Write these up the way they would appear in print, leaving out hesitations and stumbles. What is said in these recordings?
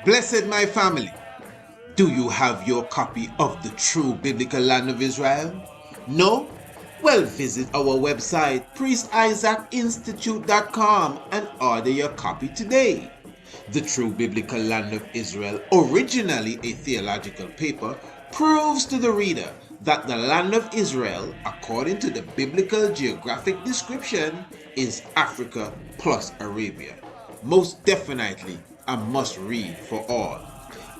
Blessed my family, do you have your copy of the true biblical land of Israel? No? Well, visit our website, priestisaacinstitute.com, and order your copy today. The True Biblical Land of Israel, originally a theological paper, proves to the reader that the land of Israel, according to the biblical geographic description, is Africa plus Arabia. Most definitely a must read for all.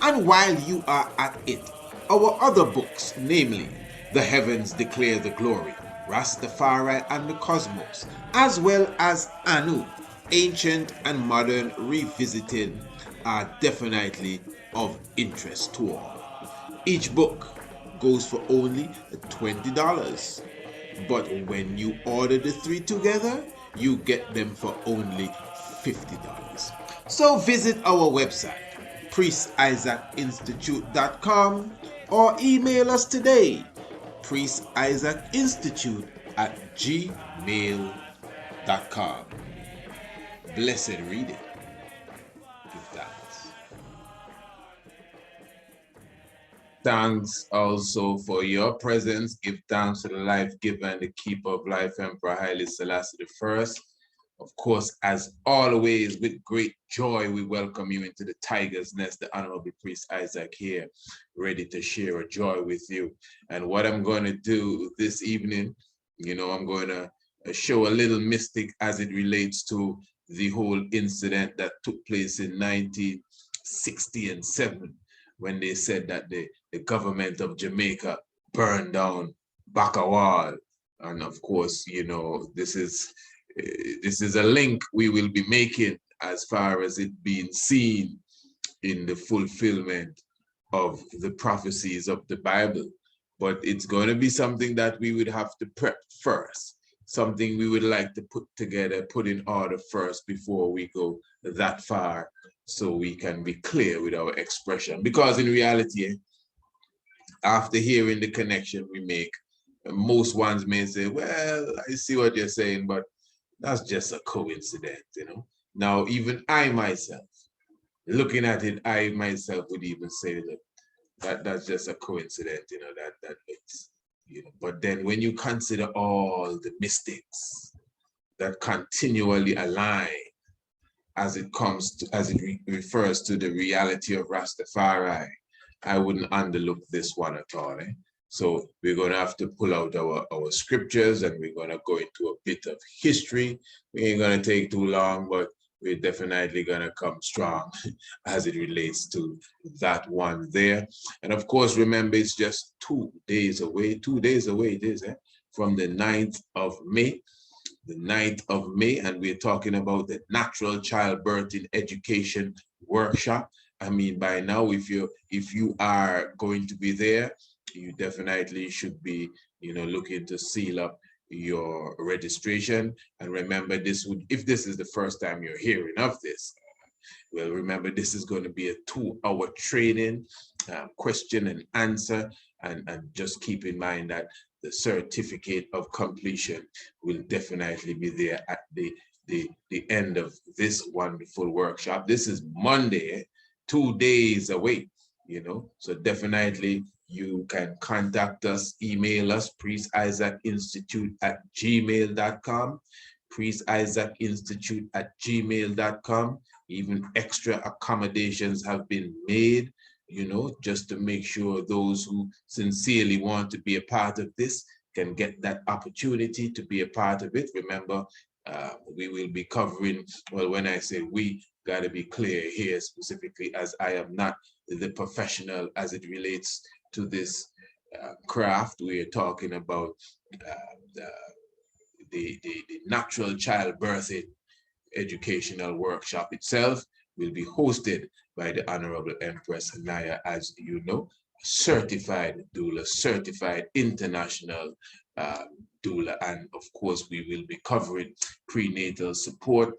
And while you are at it, our other books, namely The Heavens Declare the Glory, Rastafari and the Cosmos, as well as Anu, Ancient and Modern Revisited, are definitely of interest to all. Each book goes for only $20, but when you order the three together, you get them for only $50. So visit our website, priestisaacinstitute.com, or email us today, priestisaacinstitute@gmail.com. Blessed reading. Give thanks. Thanks also for your presence. Give thanks to the life giver and the keeper of life, Emperor Haile Selassie I. Of course, as always, with great joy, we welcome you into the Tiger's Nest, the Honorable Priest Isaac here, ready to share a joy with you. And what I'm going to do this evening, I'm going to show a little mystic as it relates to the whole incident that took place in 1967, when they said that the government of Jamaica burned down Bacawal. And of course, this is a link we will be making as far as it being seen in the fulfillment of the prophecies of the Bible. But it's going to be something that we would have to prep first, something we would like to put together, put in order first before we go that far, so we can be clear with our expression. Because in reality, after hearing the connection we make, most ones may say, well, I see what you're saying, but that's just a coincidence, Now, even I myself, looking at it, I myself would even say that that's just a coincidence, that makes, But then when you consider all the mystics that continually align as it refers to the reality of Rastafari, I wouldn't underlook this one at all. So we're going to have to pull out our scriptures, and we're going to go into a bit of history. We ain't going to take too long, but we're definitely going to come strong as it relates to that one there. And of course, remember, it's just 2 days away. 2 days away it is, from the 9th of May. The 9th of May, and we're talking about the Natural Childbirth in Education Workshop. I mean, by now, if you are going to be there, you definitely should be, looking to seal up your registration. And remember, if this is the first time you're hearing of this, well, remember, this is going to be a 2-hour training, question and answer, and just keep in mind that the certificate of completion will definitely be there at the end of this wonderful workshop. This is Monday, 2 days away, so definitely you can contact us, email us, priestisaacinstitute@gmail.com, priestisaacinstitute@gmail.com. Even extra accommodations have been made, just to make sure those who sincerely want to be a part of this can get that opportunity to be a part of it. Remember, we will be covering, well, when I say we, got to be clear here specifically, as I am not the professional as it relates to this craft. We are talking about the natural childbirthing educational workshop itself will be hosted by the Honorable Empress Naya, as you know, certified doula, certified international doula. And of course, we will be covering prenatal support,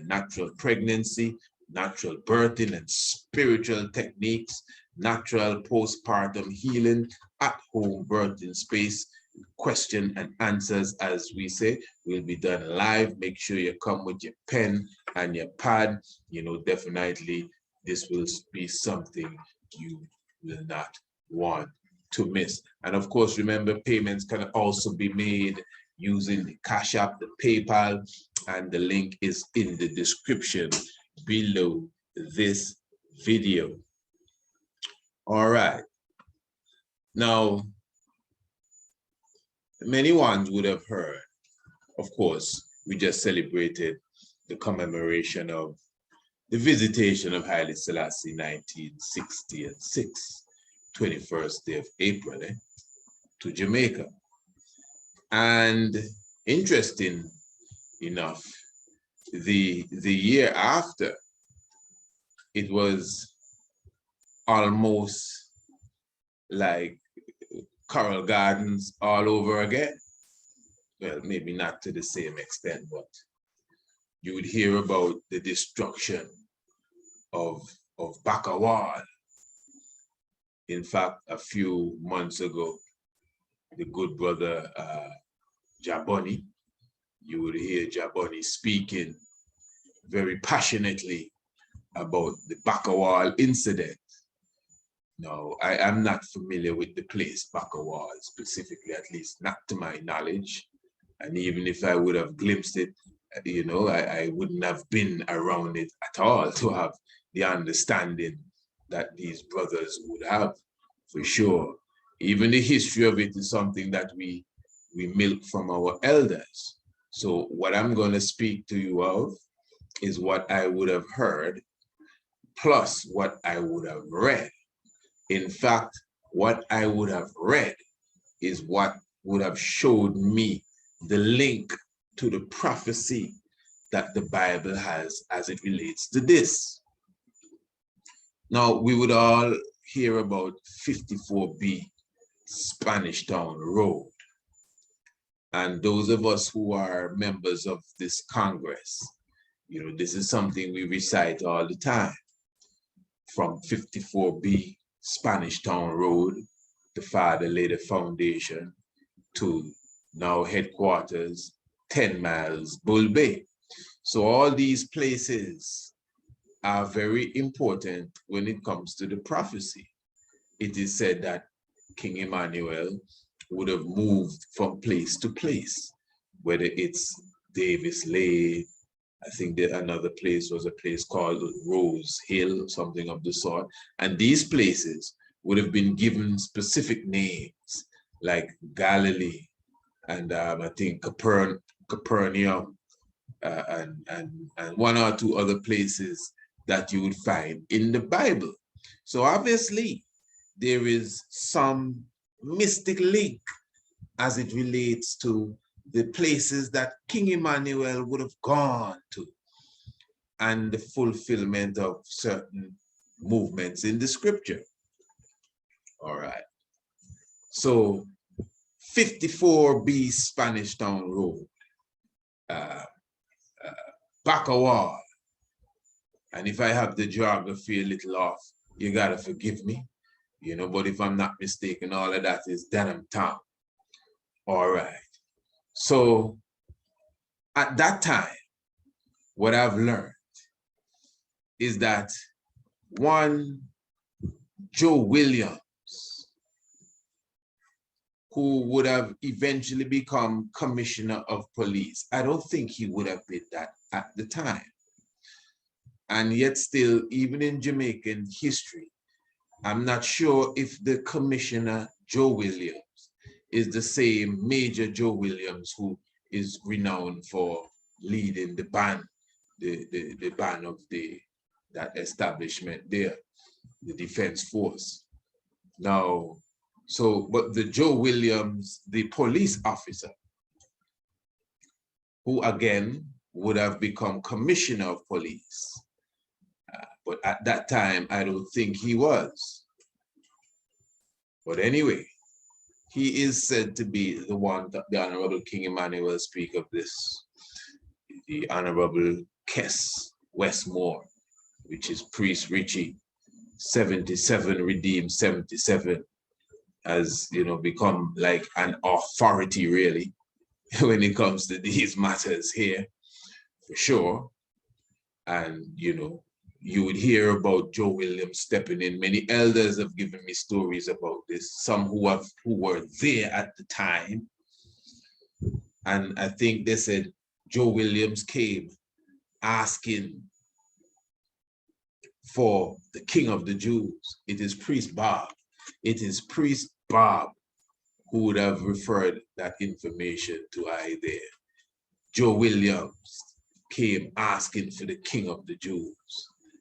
natural pregnancy, natural birthing and spiritual techniques, natural postpartum healing, at-home birthing space, question and answers, as we say, will be done live. Make sure you come with your pen and your pad. Definitely this will be something you will not want to miss. And of course, remember, payments can also be made using the CashApp, the PayPal, and the link is in the description below this video. All right. Now, many ones would have heard, of course, we just celebrated the commemoration of the visitation of Haile Selassie 1966, 21st day of April, to Jamaica. And interesting enough, the year after, it was almost like Coral Gardens all over again. Well, maybe not to the same extent, but you would hear about the destruction of Bakawal. In fact, a few months ago, the good brother Jaboni, you would hear Jaboni speaking very passionately about the Bakawal incident. Now, I am not familiar with the place Bakawal specifically, at least not to my knowledge. And even if I would have glimpsed it, you know, I wouldn't have been around it at all to have the understanding that these brothers would have, for sure. Even the history of it is something that we milk from our elders. So what I'm going to speak to you of is what I would have heard, plus what I would have read. In fact, what I would have read is what would have showed me the link to the prophecy that the Bible has as it relates to this. Now, we would all hear about 54B Spanish Town Road. And those of us who are members of this Congress, you know, this is something we recite all the time. From 54B Spanish Town Road, the father laid a foundation, to now headquarters, 10 miles, Bull Bay. So all these places are very important when it comes to the prophecy. It is said that King Emmanuel would have moved from place to place, whether it's Davis Lane, I think that another place was a place called Rose Hill, something of the sort. And these places would have been given specific names like Galilee and I think Capernaum and one or two other places that you would find in the Bible. So obviously there is some mystic link as it relates to the places that King Emmanuel would have gone to and the fulfillment of certain movements in the scripture. All right. So 54B Spanish Town Road, Bakawal. And if I have the geography a little off, you gotta forgive me, you know, but if I'm not mistaken, all of that is Denham Town. All right. So at that time, what I've learned is that one Joe Williams, who would have eventually become commissioner of police, I don't think he would have been that at the time. And yet still, even in Jamaican history, I'm not sure if the commissioner Joe Williams is the same Major Joe Williams who is renowned for leading the band, the band of that establishment there, the Defense Force. Now, so, but the Joe Williams, the police officer, who again would have become commissioner of police, but at that time, I don't think he was. But anyway, he is said to be the one that the Honorable King Emmanuel speak of this, the Honorable Kess Westmore, which is Priest Richie, 77 redeemed 77, has, you know, become like an authority really when it comes to these matters here, for sure. And, you know, you would hear about Joe Williams stepping in. Many elders have given me stories about this, some who were there at the time. And I think they said Joe Williams came asking for the King of the Jews. It is Priest Bob. It is Priest Bob who would have referred that information to I there. Joe Williams came asking for the King of the Jews.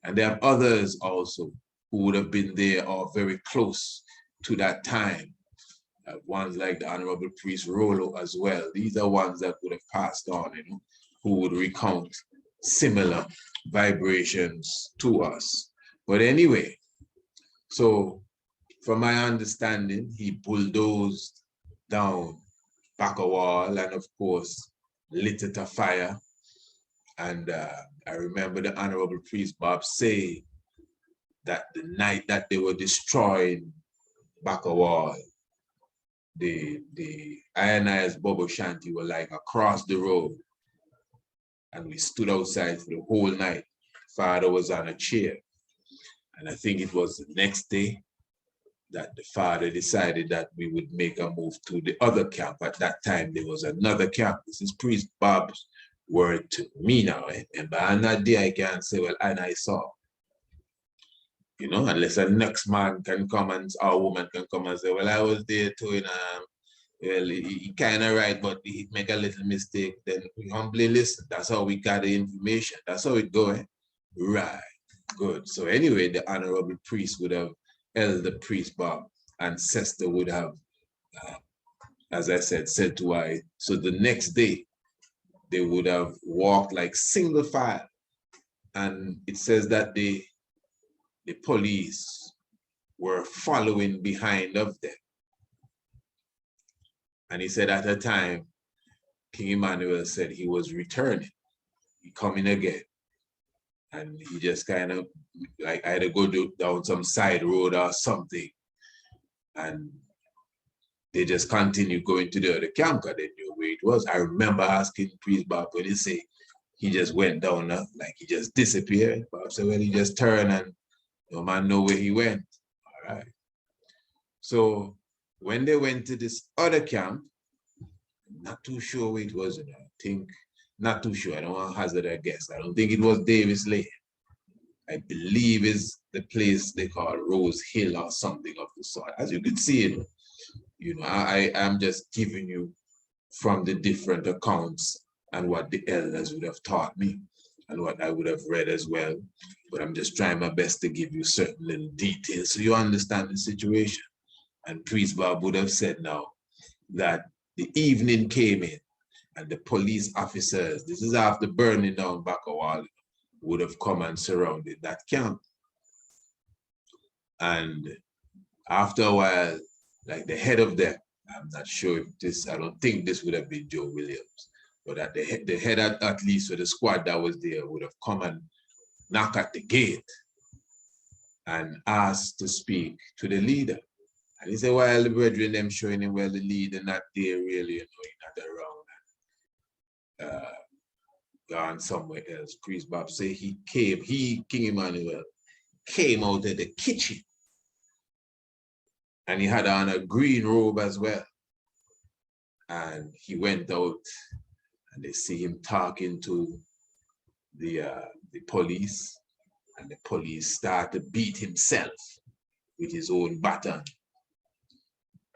And there are others also who would have been there or very close to that time. Ones like the Honorable Priest Rollo as well. These are ones that would have passed on, you know, who would recount similar vibrations to us. But anyway, so from my understanding, he bulldozed down back a wall and of course lit it afire. And I remember the Honorable Priest Bob say that the night that they were destroying back a wall, the Emmanuel'S Bobo Shanty were like across the road. And we stood outside for the whole night. Father was on a chair. And I think it was the next day that the father decided that we would make a move to the other camp. At that time, there was another camp. This is Priest Bob's word to me now. And on that day, I can't say, well, and I saw. You know, unless a next man can come and, or a woman can come and say, well, I was there too, and well, he kind of right, but he make a little mistake. Then we humbly listen. That's how we got the information. That's how it going. Right, good. So anyway, the Honorable Priest would have, Elder Priest Bob and Sister would have, as I said to I. So the next day, they would have walked like single file. And it says that the police were following behind of them. And he said at a time, King Emmanuel said he was returning, he coming again. And he just kind of, like, I had to go down some side road or something. And they just continued going to the other camp because they knew where it was. I remember asking Priest Bob when he said he just went down, like he just disappeared. Bob said, well, he just turned and no man know where he went. All right. So when they went to this other camp, not too sure where it was, I think, not too sure. I don't want to hazard a guess. I don't think it was Davis Lane. I believe is the place they call Rose Hill or something of the sort. As you can see it, you know, I am just giving you from the different accounts and what the elders would have taught me and what I would have read as well. But I'm just trying my best to give you certain little details so you understand the situation. And Priest Bob would have said now that the evening came in and the police officers, this is after burning down Bakawal, would have come and surrounded that camp. And after a while, like the head of them, I'm not sure if this, I don't think this would have been Joe Williams, but at the head at least for the squad that was there would have come and knock at the gate and asked to speak to the leader. And he said, well, the brethren, them showing him, well, the leader not there really, you know, he's not around. Gone somewhere else. Priest Bob say he came, King Emmanuel, came out of the kitchen. And he had on a green robe as well. And he went out and they see him talking to the police. And the police start to beat himself with his own baton.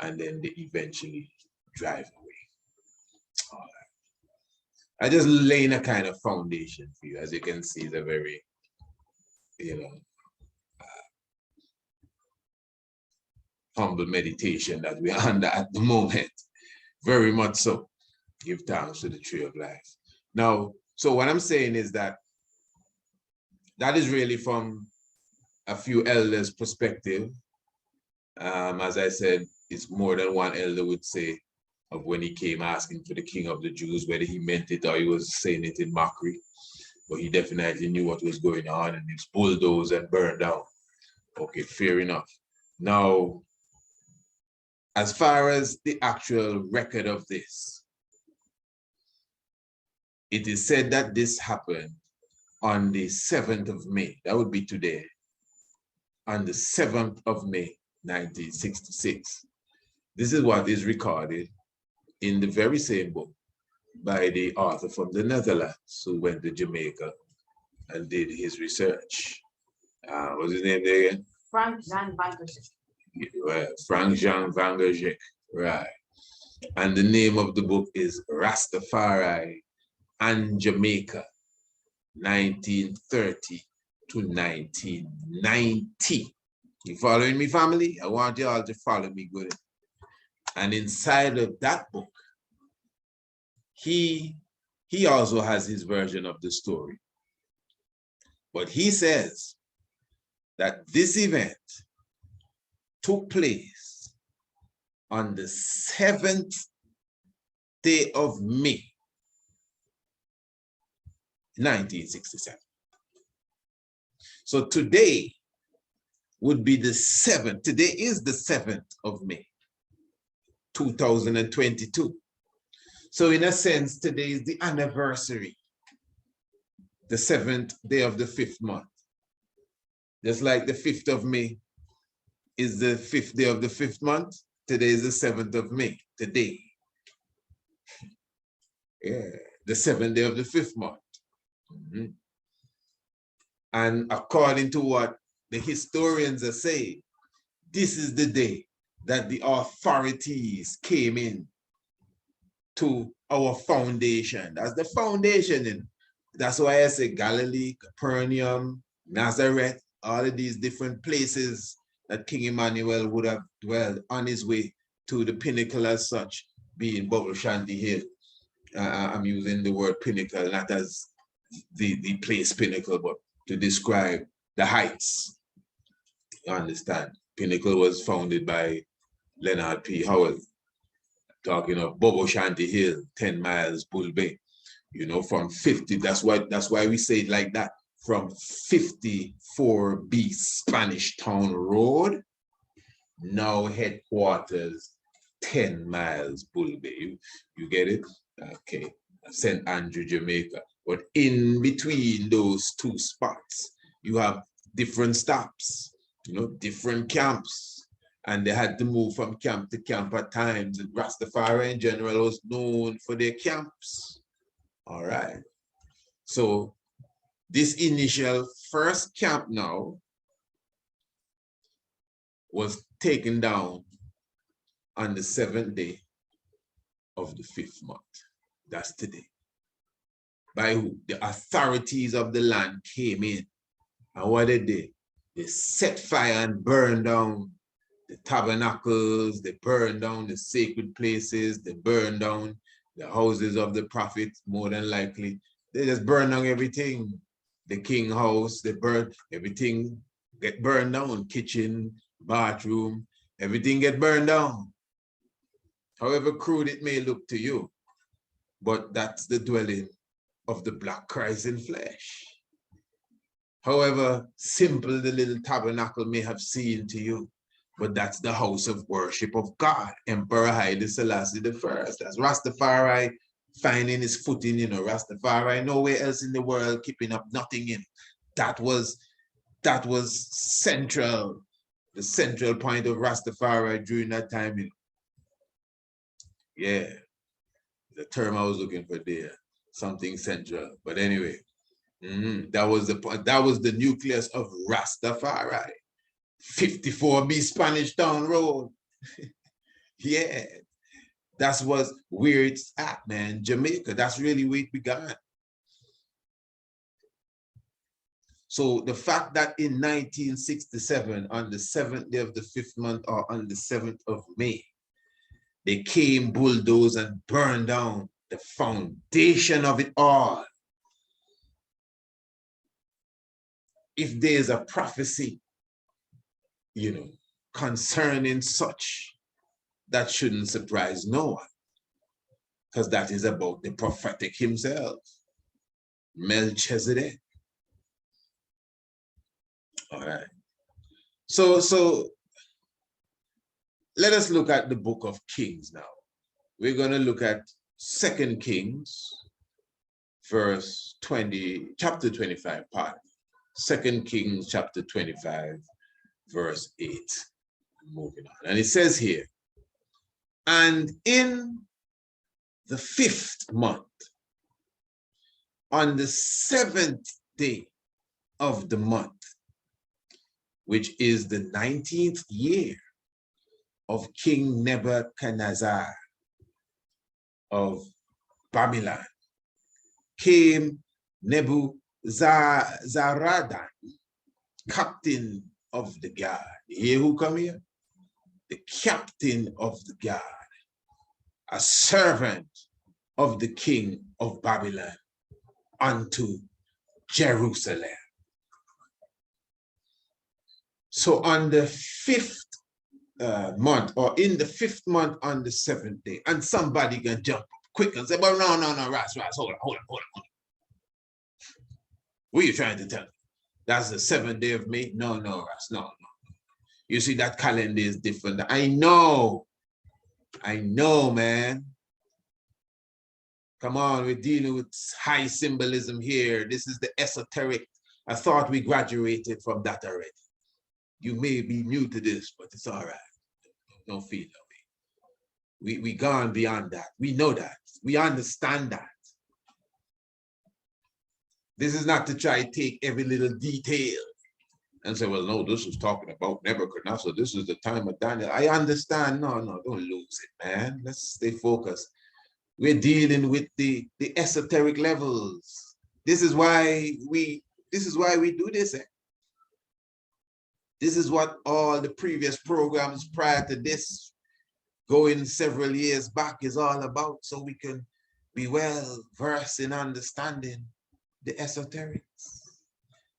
And then they eventually drive away. All right. I just laying a kind of foundation for you. As you can see, the very, you know, humble meditation that we're under at the moment. Very much so. Give thanks to the tree of life. Now, so what I'm saying is that is really from a few elders' perspective. As I said, it's more than one elder would say of when he came asking for the King of the Jews, whether he meant it or he was saying it in mockery. But he definitely knew what was going on and it's bulldozed and burned down. Okay, fair enough. Now, as far as the actual record of this, it is said that this happened on the 7th of May. That would be today. On the 7th of May, 1966. This is what is recorded in the very same book by the author from the Netherlands who went to Jamaica and did his research. What's his name there again? Frank Jan van der Zek. Well, Frank Jan van der Zek, right. And the name of the book is Rastafari and Jamaica, 1930 to 1990. You following me, family? I want you all to follow me good. And inside of that book, he also has his version of the story. But he says that this event took place on the 7th day of May, 1967. So today would be the 7th. Today is the 7th of May, 2022. So in a sense, today is the anniversary, the 7th day of the 5th month. Just like the 5th of May is the 5th day of the 5th month, today is the 7th of May, today. Yeah, the 7th day of the 5th month. Mm-hmm. And according to what the historians are saying, this is the day that the authorities came in to our foundation. That's the foundation. And that's why I say Galilee, Capernaum, Nazareth, all of these different places that King Emmanuel would have dwelled on his way to the pinnacle as such, being Bubble Shanty Hill. I'm using the word pinnacle, not as the place pinnacle, but to describe the heights. You understand? Pinnacle was founded by Leonard P. Howell, talking of Bobo Shanty Hill, 10 miles Bull Bay. You know, from 50, that's why we say it like that, from 54B Spanish Town Road, now headquarters 10 miles Bull Bay. You get it? Okay, St. Andrew, Jamaica. But in between those two spots, you have different stops, you know, different camps. And they had to move from camp to camp at times. And Rastafari in general was known for their camps. All right. So this initial first camp now was taken down on the 7th day of the 5th month. That's today. By who? The authorities of the land came in. And what they did? They set fire and burned down the tabernacles, they burned down the sacred places, they burned down the houses of the prophets, more than likely. They just burned down everything. The king house, they burned, everything get burned down, kitchen, bathroom, everything get burned down. However crude it may look to you, but that's the dwelling of the Black Christ in flesh. However simple the little tabernacle may have seemed to you, but that's the house of worship of God, Emperor Haile Selassie I. That's Rastafari finding his footing, you know, Rastafari nowhere else in the world keeping up nothing in. That was central, the central point of Rastafari during that time. You know. Yeah, the term I was looking for there, something central. But anyway, that was the point. That was the nucleus of Rastafari. 54B Spanish Town Road. Yeah, that's where it's at, man. Jamaica, that's really where it began. So the fact that in 1967, on the 7th day of the 5th month, or on the 7th of May, they came, bulldozed, and burned down the foundation of it all. If there's a prophecy, you know, concerning such, that shouldn't surprise no one, because that is about the prophetic himself, Melchizedek. All right. So let us look at the book of Kings now. We're going to look at 2 Kings verse 20, chapter 25, pardon. 2 Kings chapter 25, verse 8. Moving on. And it says here, and in the 5th month, on the 7th day of the month, which is the 19th year of King Nebuchadnezzar of Babylon, came Nebuzaradan, captain of the guard. You hear who come here? The captain of the guard, a servant of the king of Babylon, unto Jerusalem. So on the 5th month, or in the 5th month on the 7th day, and somebody can jump up quick and say, well, no, Ras, hold on. What are you trying to tell me? That's the 7th day of May? No, Ras, no. You see, that calendar is different. I know, man. Come on, we're dealing with high symbolism here. This is the esoteric. I thought we graduated from that already. You may be new to this, but it's all right. Don't feel that way. We gone beyond that. We know that. We understand that. This is not to try to take every little detail and say, well, no, this is talking about Nebuchadnezzar. This is the time of Daniel. I understand. No, don't lose it, man. Let's stay focused. We're dealing with the esoteric levels. This is why we do this. This is what all the previous programs prior to this, going several years back, is all about, so we can be well versed in understanding the esoterics.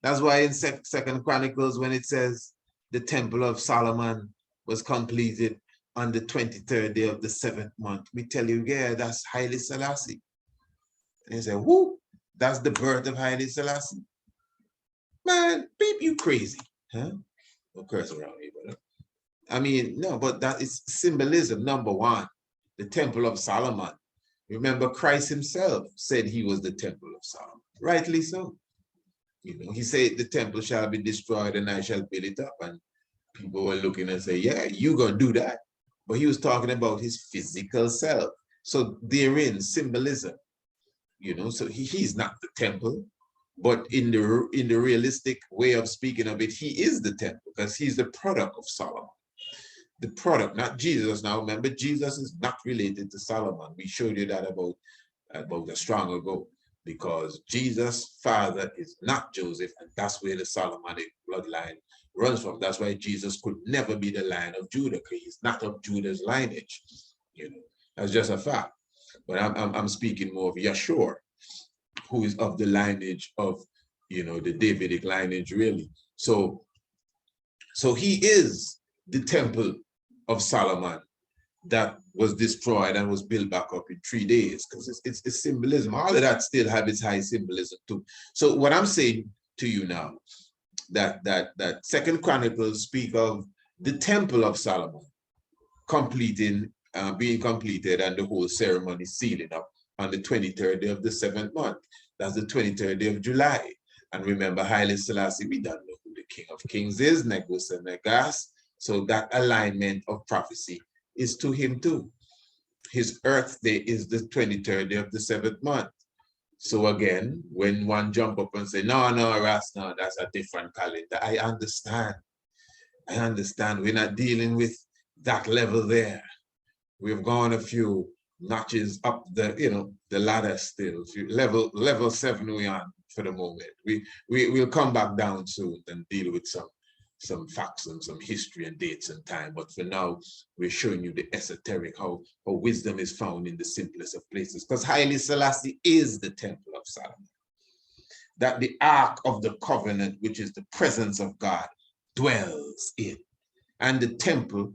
That's why in Second Chronicles, when it says the Temple of Solomon was completed on the 23rd day of the 7th month, we tell you, yeah, that's Haile Selassie. And you say, whoo, that's the birth of Haile Selassie. Man, beep, you crazy, huh? Don't curse around here, brother. I mean, no, but that is symbolism, number one. The Temple of Solomon. Remember, Christ himself said he was the Temple of Solomon. Rightly so. You know, he said the temple shall be destroyed and I shall build it up. And people were looking and say, yeah, you're going to do that. But he was talking about his physical self. So therein, symbolism, you know, so he's not the temple. But in the realistic way of speaking of it, he is the temple because he's the product of Solomon. The product, not Jesus. Now, remember, Jesus is not related to Solomon. We showed you that about a strong ago, because Jesus' father is not Joseph, and that's where the Solomonic bloodline runs from. That's why Jesus could never be the line of Judah, because he's not of Judah's lineage. You know, that's just a fact. But I'm speaking more of Yeshua, who is of the lineage of, you know, the Davidic lineage, really. So he is the temple of Solomon that was destroyed and was built back up in 3 days, because it's symbolism. All of that still have its high symbolism too. So what I'm saying to you now, that Second Chronicles speak of the temple of Solomon being completed, and the whole ceremony sealing up on the 23rd day of the 7th month. That's the 23rd day of July. And remember, Haile Selassie, we don't know who the King of Kings is, Negus and Negas. So that alignment of prophecy is to him too. His Earth day is the 23rd day of the 7th month. So again, when one jump up and say, no, Ras, no, that's a different calendar. I understand. We're not dealing with that level there. We've gone a few notches up the, you know, the ladder still. Level 7 we on for the moment. We'll come back down soon and deal with some facts and some history and dates and time. But for now, we're showing you the esoteric, how wisdom is found in the simplest of places. Because Haile Selassie is the temple of Solomon. That the Ark of the Covenant, which is the presence of God, dwells in. And the temple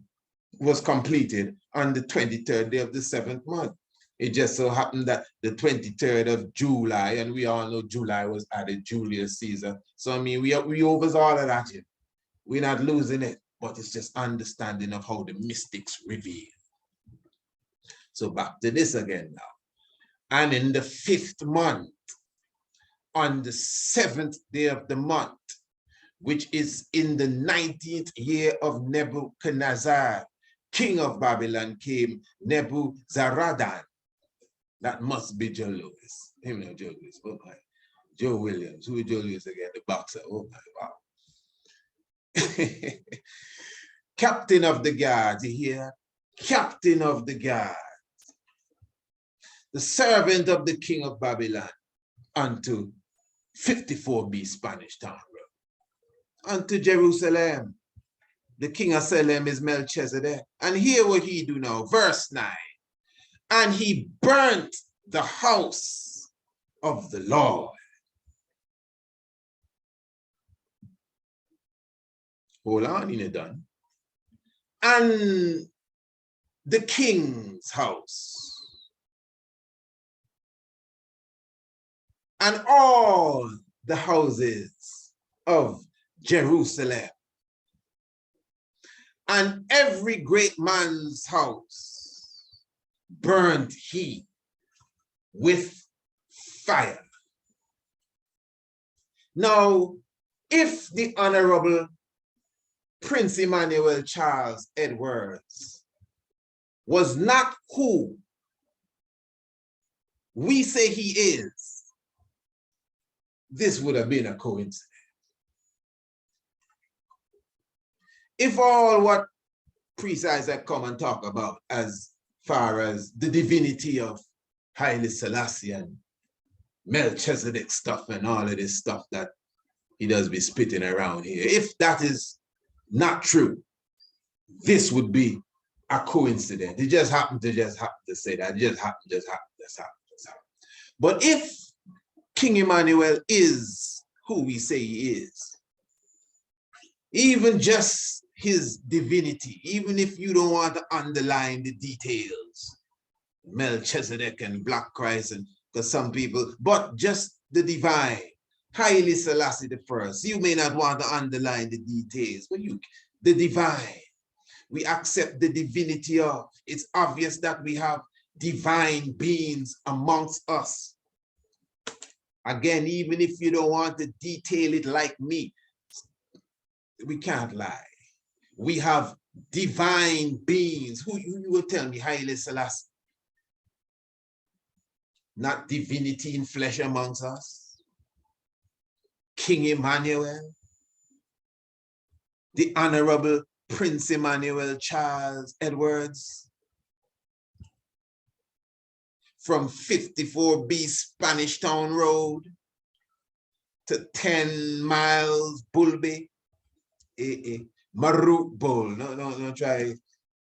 was completed on the 23rd day of the 7th month. It just so happened that the 23rd of July, and we all know July was added Julius Caesar. So I mean, we overs all of that. We're not losing it, but it's just understanding of how the mystics reveal. So back to this again now. And in the 5th month, on the 7th day of the month, which is in the 19th year of Nebuchadnezzar, king of Babylon, came Nebuzaradan. That must be Joe Lewis. Him no Joe Lewis. Oh my. Joe Williams. Who is Joe Lewis again? The boxer. Oh my, wow. Captain of the guards, you hear? Captain of the guards. The servant of the king of Babylon unto 54B Spanish Town Road. Unto Jerusalem. The king of Salem is Melchizedek. And hear what he do now. Verse 9. And he burnt the house of the Lord. Hold on, you're done. And the king's house. And all the houses of Jerusalem. And every great man's house burned he with fire. Now, if the Honorable Prince Emmanuel Charles Edwards was not who we say he is, this would have been a coincidence. If all what Priest Isaac come and talk about as far as the divinity of Haile Selassie and Melchizedek stuff and all of this stuff that he does be spitting around here, if that is not true, this would be a coincidence. It just happened to say that. It just happened. But if King Emmanuel is who we say he is, even just his divinity, even if you don't want to underline the details, Melchizedek and Black Christ, and because some people, but just the divine, Haile Selassie the first, you may not want to underline the details, but the divine, we accept the divinity of, it's obvious that we have divine beings amongst us. Again, even if you don't want to detail it like me, we can't lie. We have divine beings. Who you will tell me, Haile Selassie? Not divinity in flesh amongst us. King Emmanuel, the Honorable Prince Emmanuel Charles Edwards, from 54B Spanish Town Road to 10 miles Bulby. Maruk Bull, no try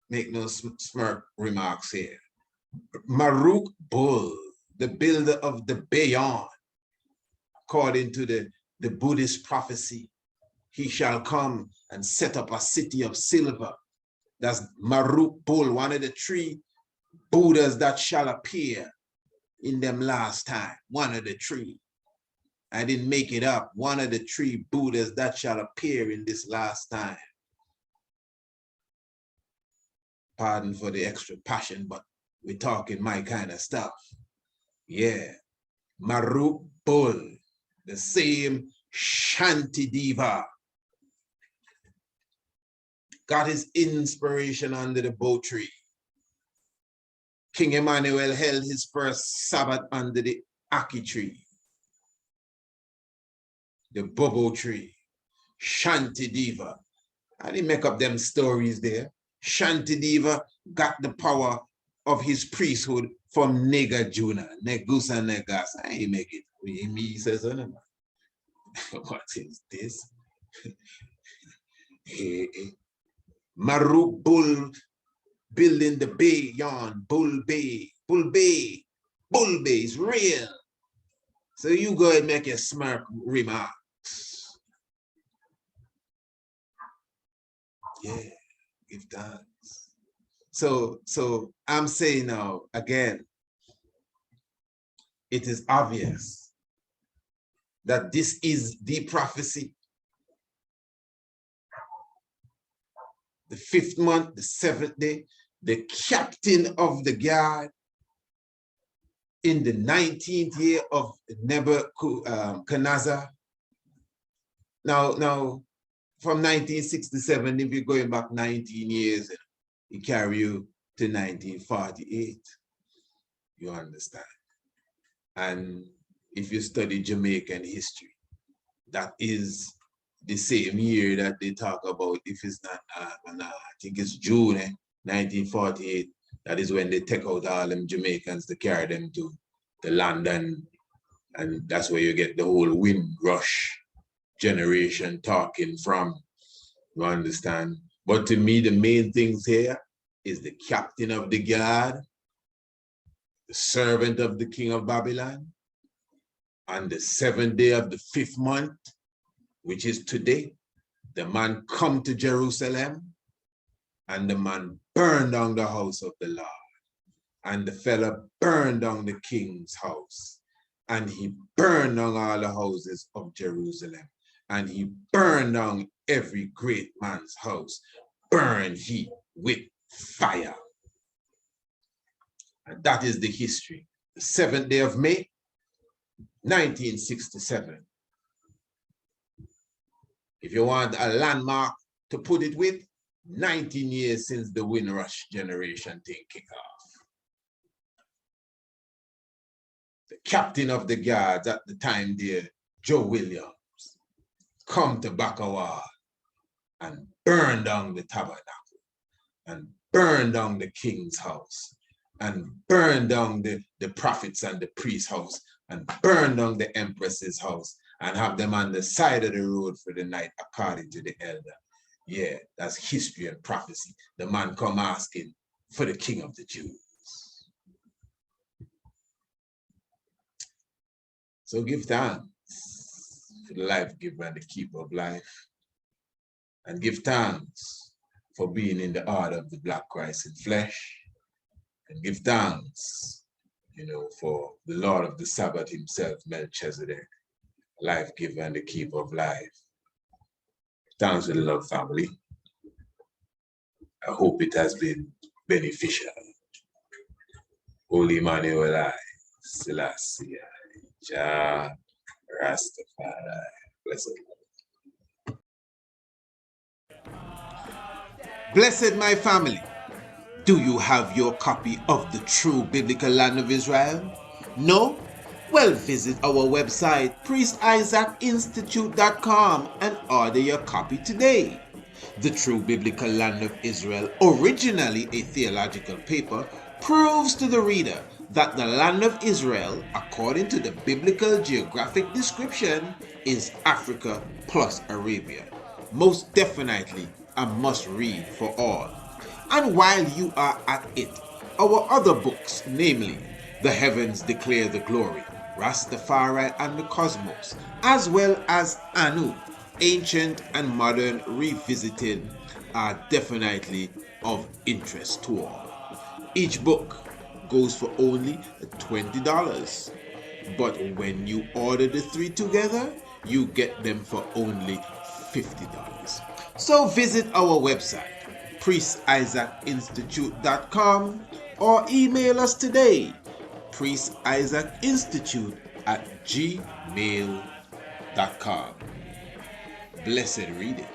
make no smirk remarks here. Maruk Bull, the builder of the Beyond, according to the Buddhist prophecy, he shall come and set up a city of silver. That's Maruk Bull, one of the 3 Buddhas that shall appear in them last time. One of the 3. I didn't make it up. One of the 3 Buddhas that shall appear in this last time. Pardon for the extra passion, but we're talking my kind of stuff. Yeah. Maruk Bull, the same Shanti Diva, got his inspiration under the Bo tree. King Emmanuel held his first Sabbath under the Aki tree, the Bobo tree, Shanti Diva. I didn't make up them stories there. Shanti Diva got the power of his priesthood from Nega Juna, Negusa Negas. I ain't make it. Me says, what is this? Maruk Bull building the Bay Yarn, Bull Bay is real. So you go and make your smart remarks. Yeah, give thanks. So I'm saying now, again, it is obvious that this is the prophecy. The 5th month, the 7th day, the captain of the guard in the 19th year of Nebuchadnezzar. Now, from 1967, if you're going back 19 years, it carry you to 1948. You understand? And if you study Jamaican history, that is the same year that they talk about, if it's not, I think it's June 1948, that is when they take out all them Jamaicans to carry them to London. And that's where you get the whole Windrush generation talking from. You understand? But to me, the main things here is the captain of the guard, the servant of the king of Babylon, on the 7th day of the 5th month, which is today, the man come to Jerusalem, and the man burned down the house of the Lord. And the fella burned down the king's house. And he burned down all the houses of Jerusalem. And he burned down every great man's house. Burned he with fire. And that is the history. The 7th day of May, 1967. If you want a landmark to put it with, 19 years since the Windrush generation thing kicked off. The captain of the guards at the time there, Joe Williams, come to Bacawal and burn down the tabernacle, and burn down the king's house, and burn down the prophets and the priest's house, and burn down the empress's house, and have them on the side of the road for the night, according to the elder. Yeah, that's history and prophecy. The man come asking for the king of the Jews. So give thanks for the life giver and the keeper of life. And give thanks for being in the order of the Black Christ in flesh. And give thanks, for the Lord of the Sabbath himself, Melchizedek, life giver and the keeper of life. Thanks for the love, family. I hope it has been beneficial. Holy Emmanuel'S, Selassie, Jah, Rastafari, blessed. Blessed my family, do you have your copy of the true biblical land of Israel? No? Well, visit our website, priestisaacinstitute.com, and order your copy today. The True Biblical Land of Israel, originally a theological paper, proves to the reader that the land of Israel, according to the biblical geographic description, is Africa plus Arabia. Most definitely a must-read for all. And while you are at it, our other books, namely The Heavens Declare the Glory, Rastafari and the Cosmos, as well as Anu, Ancient and Modern Revisited, are definitely of interest to all. Each book goes for only $20, but when you order the 3 together, you get them for only $50. So visit our website, priestisaacinstitute.com, or email us today, priestisaacinstitute@gmail.com. Blessed reading.